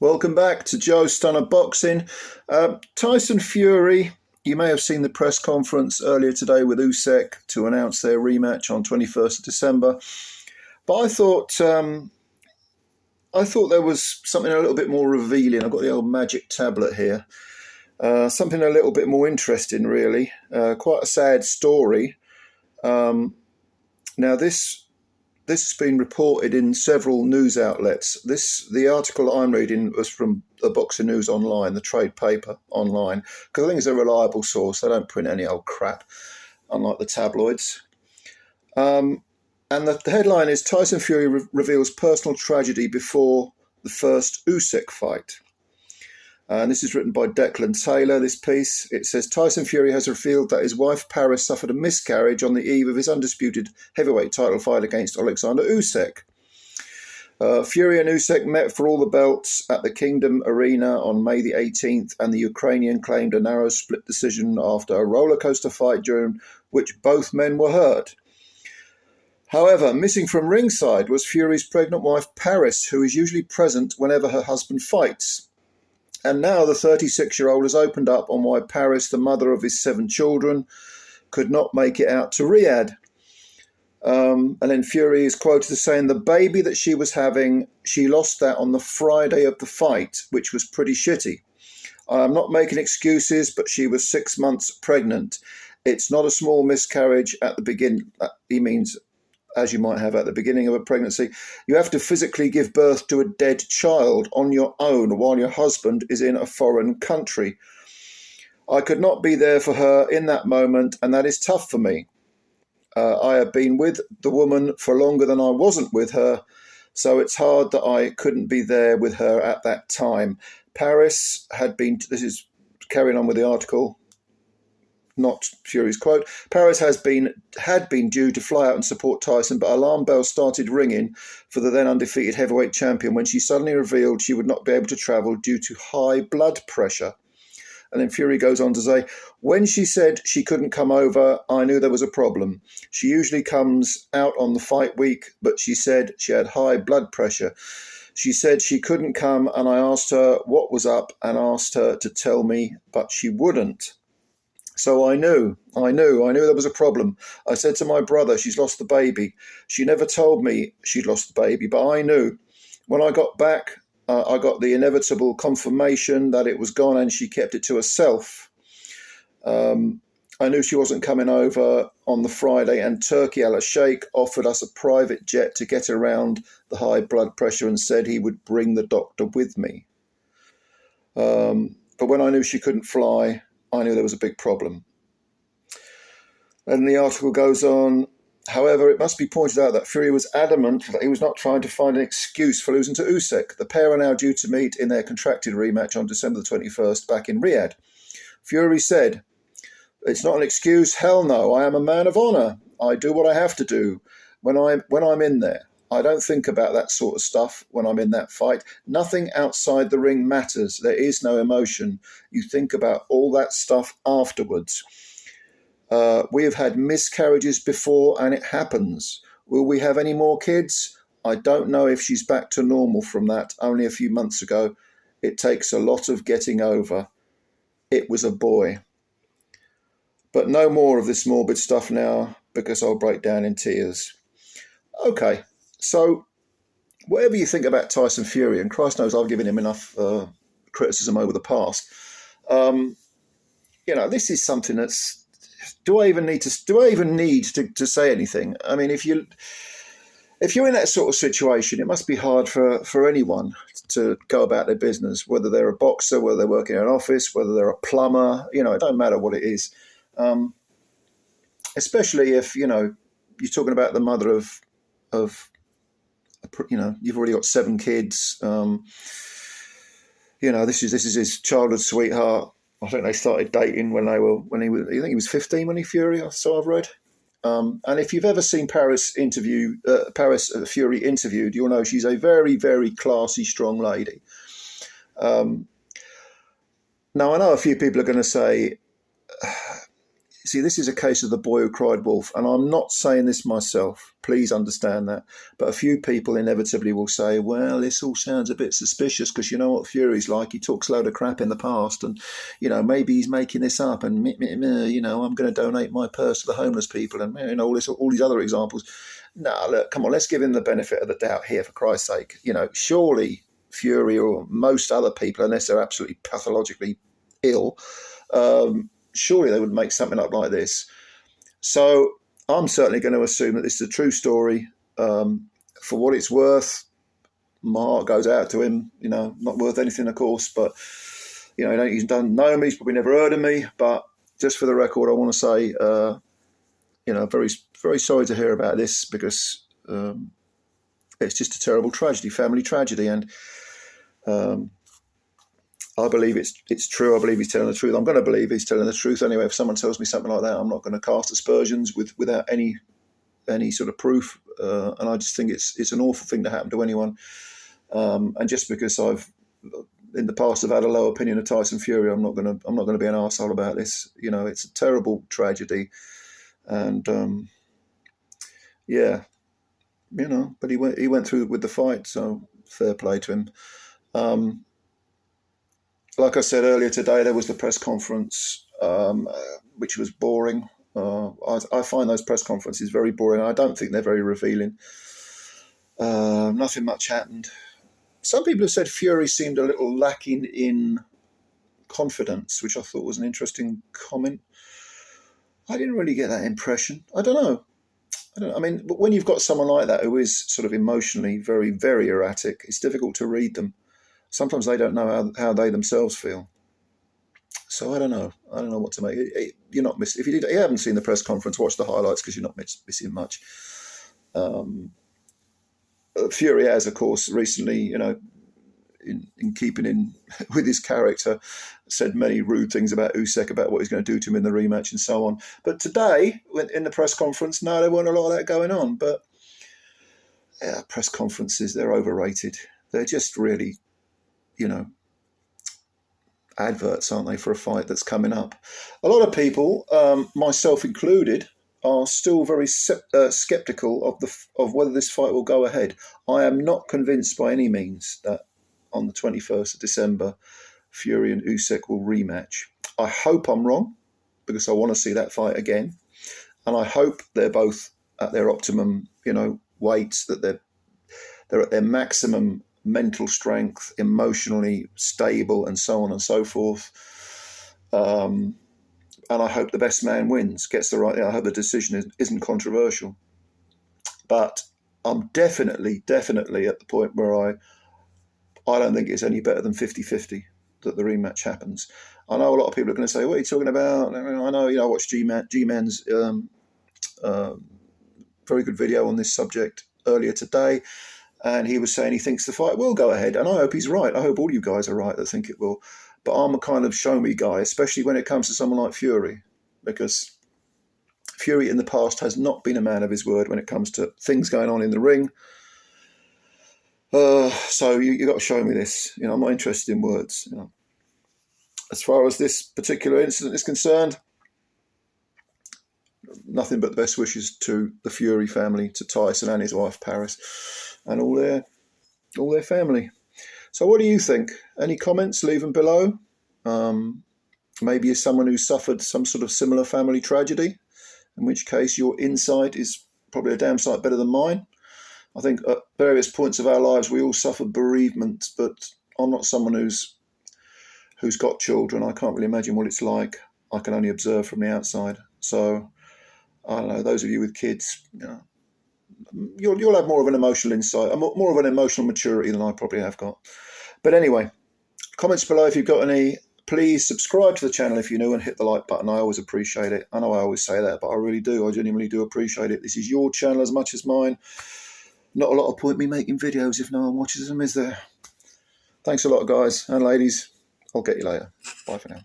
Welcome back to Joe Stunner Boxing. Tyson Fury, you may have seen the press conference earlier today with Usyk to announce their rematch on 21st of December. But I thought there was something a little bit more revealing. I've got the old magic tablet here. Something a little bit more interesting, really. Quite a sad story. Now this has been reported in several news outlets. The article I'm reading was from the Boxing News Online, the trade paper online, because I think it's a reliable source. They don't print any old crap, unlike the tabloids. And the headline is Tyson Fury reveals personal tragedy before the first Usyk fight. And this is written by Declan Taylor, this piece. It says, Tyson Fury has revealed that his wife Paris suffered a miscarriage on the eve of his undisputed heavyweight title fight against Oleksandr Usyk. Fury and Usyk met for all the belts at the Kingdom Arena on May the 18th, and the Ukrainian claimed a narrow split decision after a rollercoaster fight during which both men were hurt. However, missing from ringside was Fury's pregnant wife Paris, who is usually present whenever her husband fights. And now the 36-year-old has opened up on why Paris, the mother of his 7 children, could not make it out to Riyadh. And then Fury is quoted as saying the baby that she was having, she lost that on the Friday of the fight, which was pretty shitty. I'm not making excuses, but she was 6 months pregnant. It's not a small miscarriage at the beginning. He means as you might have at the beginning of a pregnancy. You have to physically give birth to a dead child on your own while your husband is in a foreign country. I could not be there for her in that moment, and that is tough for me. I have been with the woman for longer than I wasn't with her, so it's hard that I couldn't be there with her at that time. Paris had been, this is carrying on with the article, not Fury's quote, Paris had been due to fly out and support Tyson, but alarm bells started ringing for the then undefeated heavyweight champion when she suddenly revealed she would not be able to travel due to high blood pressure. And then Fury goes on to say, when she said she couldn't come over, I knew there was a problem. She usually comes out on the fight week, but she said she had high blood pressure. She said she couldn't come, and I asked her what was up and asked her to tell me, but she wouldn't. So I knew there was a problem. I said to my brother, she's lost the baby. She never told me she'd lost the baby, but I knew. When I got back, I got the inevitable confirmation that it was gone, and she kept it to herself. I knew she wasn't coming over on the Friday, and Turkey Al-Sheikh offered us a private jet to get around the high blood pressure and said he would bring the doctor with me. But when I knew she couldn't fly, I knew there was a big problem. And the article goes on, however, it must be pointed out that Fury was adamant that he was not trying to find an excuse for losing to Usyk. The pair are now due to meet in their contracted rematch on December the 21st back in Riyadh. Fury said, it's not an excuse, hell no, I am a man of honour. I do what I have to do when I'm in there. I don't think about that sort of stuff when I'm in that fight. Nothing outside the ring matters. There is no emotion. You think about all that stuff afterwards. We have had miscarriages before, and it happens. Will we have any more kids? I don't know if she's back to normal from that only a few months ago. It takes a lot of getting over. It was a boy. But no more of this morbid stuff now, because I'll break down in tears. Okay. So, whatever you think about Tyson Fury, and Christ knows I've given him enough criticism over the past, this is something that's. Do I even need to say anything? I mean, if you're in that sort of situation, it must be hard for anyone to go about their business, whether they're a boxer, whether they're working in an office, whether they're a plumber. It don't matter what it is. Especially if you're talking about the mother of you've already got 7 kids. This is his childhood sweetheart. I think they started dating I think he was 15 when he Fury, so I've read. And if you've ever seen Paris Fury interviewed, you'll know she's a very, very classy, strong lady. Now I know a few people are going to say, see, this is a case of the boy who cried wolf, and I'm not saying this myself. Please understand that. But a few people inevitably will say, well, this all sounds a bit suspicious because you know what Fury's like. He talks a load of crap in the past and, you know, maybe he's making this up and, you know, I'm going to donate my purse to the homeless people and, you know, all these other examples. No, look, come on, let's give him the benefit of the doubt here, for Christ's sake. You know, surely Fury or most other people, unless they're absolutely pathologically ill, surely they would make something up like this. So I'm certainly going to assume that this is a true story. For what it's worth, my heart goes out to him. You know, not worth anything, of course, but, you know, he's done know me, he's probably never heard of me. But just for the record, I want to say, you know, very, very sorry to hear about this because it's just a terrible tragedy, family tragedy. And I believe it's true. I believe he's telling the truth. I'm going to believe he's telling the truth anyway. If someone tells me something like that, I'm not going to cast aspersions without any sort of proof. And I just think it's an awful thing to happen to anyone. And just because I've in the past have had a low opinion of Tyson Fury, I'm not going to be an arsehole about this. You know, it's a terrible tragedy, and yeah, you know. But he went through with the fight, so fair play to him. Like I said earlier today, there was the press conference, which was boring. I find those press conferences very boring. I don't think they're very revealing. Nothing much happened. Some people have said Fury seemed a little lacking in confidence, which I thought was an interesting comment. I didn't really get that impression. I don't know. I mean, but when you've got someone like that who is sort of emotionally very, very erratic, it's difficult to read them. Sometimes they don't know how they themselves feel. So I don't know. I don't know what to make. You're not missing. If you haven't seen the press conference, watch the highlights because you're not missing much. Fury has, of course, recently, you know, in keeping in with his character, said many rude things about Usyk, about what he's going to do to him in the rematch and so on. But today, in the press conference, no, there weren't a lot of that going on. But yeah, press conferences, they're overrated. They're just really, you know, adverts, aren't they, for a fight that's coming up? A lot of people, myself included, are still very sceptical of whether this fight will go ahead. I am not convinced by any means that on the 21st of December, Fury and Usyk will rematch. I hope I'm wrong because I want to see that fight again, and I hope they're both at their optimum, you know, weights, that they're at their maximum mental strength, emotionally stable, and so on and so forth. And I hope the best man wins, gets the right. I hope the decision isn't controversial. But I'm definitely at the point where I don't think it's any better than 50-50 that the rematch happens. I know a lot of people are going to say, what are you talking about? I know, you know, I watched G-Man's very good video on this subject earlier today, and he was saying he thinks the fight will go ahead, and I hope he's right. I hope all you guys are right that think it will. But I'm a kind of show me guy, especially when it comes to someone like Fury, because Fury in the past has not been a man of his word when it comes to things going on in the ring. So you got to show me this. You know, I'm not interested in words. You know. As far as this particular incident is concerned, nothing but the best wishes to the Fury family, to Tyson and his wife Paris, and all their family. So what do you think? Any comments? Leave them below. Maybe as someone who suffered some sort of similar family tragedy, in which case your insight is probably a damn sight better than mine. I think at various points of our lives we all suffer bereavement, but I'm not someone who's got children. I can't really imagine what it's like. I can only observe from the outside. So I don't know, those of you with kids, you know, you'll have more of an emotional insight, more of an emotional maturity than I probably have got. But anyway, comments below if you've got any. Please subscribe to the channel if you're new and hit the like button. I always appreciate it. I know I always say that, but I really do. I genuinely do appreciate it. This is your channel as much as mine. Not a lot of point me making videos if no one watches them, is there? Thanks a lot, guys and ladies. I'll get you later. Bye for now.